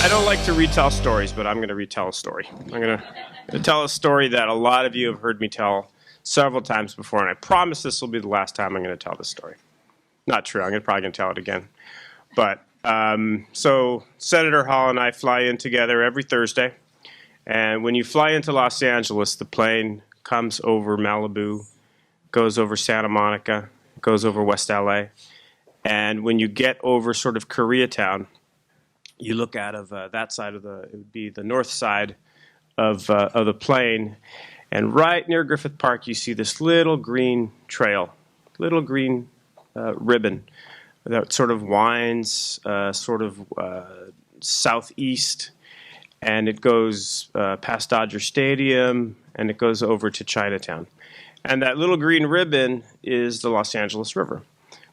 I don't like to retell stories, but I'm going to retell a story. I'm going to tell a story that a lot of you have heard me tell several times before, and I promise this will be the last time I'm going to tell this story. Not true. I'm probably going to tell it again. But so Senator Hall and I fly in together every Thursday, and when you fly into Los Angeles, the plane comes over Malibu, goes over Santa Monica, goes over West LA, and when you get over sort of Koreatown, you look out of that side of it would be the north side of the plane, and right near Griffith Park, you see this little green trail, little green ribbon that sort of winds southeast, and it goes past Dodger Stadium, and it goes over to Chinatown. And that little green ribbon is the Los Angeles River,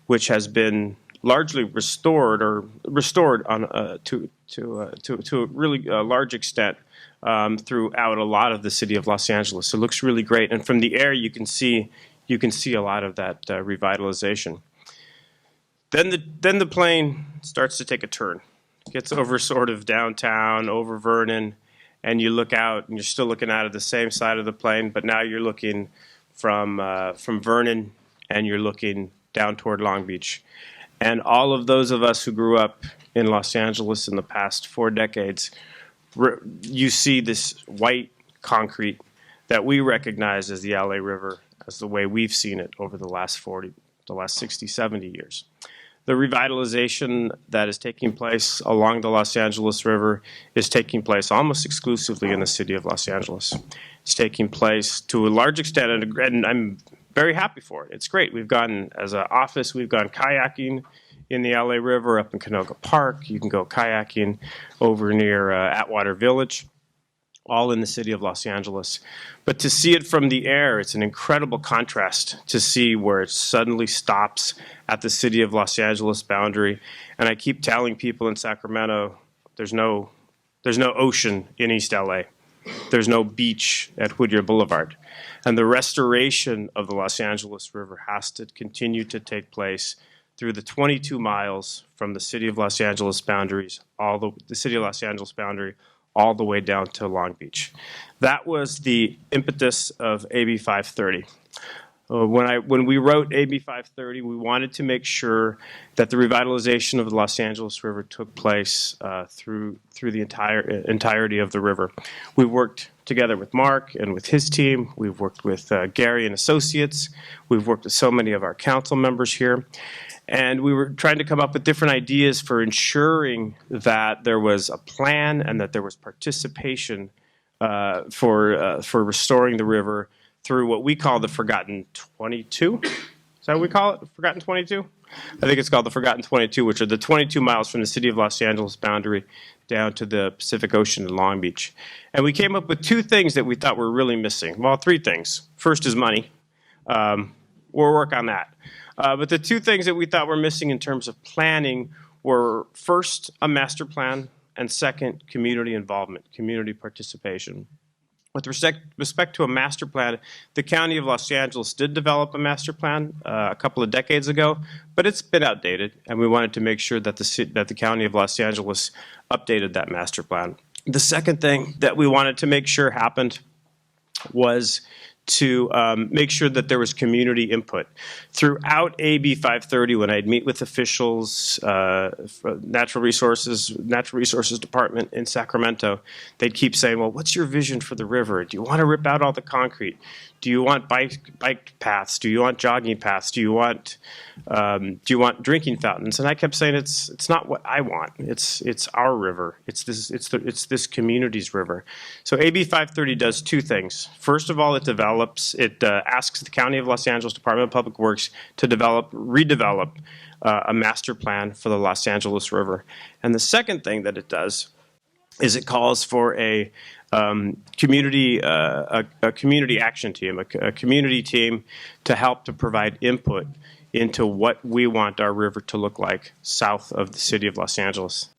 which has been largely restored on to a really large extent throughout a lot of the city of Los Angeles. It looks really great, and from the air you can see a lot of that revitalization. Then the plane starts to take a turn. It gets over sort of downtown, over Vernon, and you look out, and you're still looking out of the same side of the plane, but now you're looking from Vernon, and you're looking down toward Long Beach. And all of those of us who grew up in Los Angeles in the past 4 decades, you see this white concrete that we recognize as the LA River, as the way we've seen it over the last 60, 70 years. The revitalization that is taking place along the Los Angeles River is taking place almost exclusively in the city of Los Angeles. It's taking place to a large extent, and I'm very happy for it. It's great. We've gone, as an office, we've gone kayaking in the LA River up in Canoga Park. You can go kayaking over near Atwater Village, all in the city of Los Angeles. But to see it from the air, it's an incredible contrast to see where it suddenly stops at the city of Los Angeles boundary. And I keep telling people in Sacramento, there's no ocean in East LA. There's no beach at Whittier Boulevard. And the restoration of the Los Angeles River has to continue to take place through the 22 miles from the city of Los Angeles boundaries, the city of Los Angeles boundary, all the way down to Long Beach. That was the impetus of AB 530. When we wrote AB 530, we wanted to make sure that the revitalization of the Los Angeles River took place through the entirety of the river. We worked together with Mark and with his team. We've worked with Gary and Associates. We've worked with so many of our council members here. And we were trying to come up with different ideas for ensuring that there was a plan and that there was participation for restoring the river through what we call the Forgotten 22. Is that what we call it? Forgotten 22? I think it's called the Forgotten 22, which are the 22 miles from the city of Los Angeles boundary down to the Pacific Ocean in Long Beach. And we came up with 2 things that we thought were really missing. Well, 3 things. First is money. We'll work on that. But the 2 things that we thought were missing in terms of planning were, first, a master plan, and second, community involvement, community participation. With respect to a master plan, the County of Los Angeles did develop a master plan a couple of decades ago, but it's been outdated, and we wanted to make sure that the County of Los Angeles updated that master plan. The second thing that we wanted to make sure happened was to make sure that there was community input. Throughout AB 530, when I'd meet with officials, Natural Resources Department in Sacramento, they'd keep saying, well, what's your vision for the river? Do you want to rip out all the concrete? Do you want bike paths? Do you want jogging paths? Do you want drinking fountains? And I kept saying, it's not what I want. It's our river. It's this community's river. So AB 530 does 2 things. First of all, it asks the County of Los Angeles Department of Public Works to redevelop a master plan for the Los Angeles River. And the second thing that it does is it calls for a community action team, a community team to help to provide input into what we want our river to look like south of the city of Los Angeles.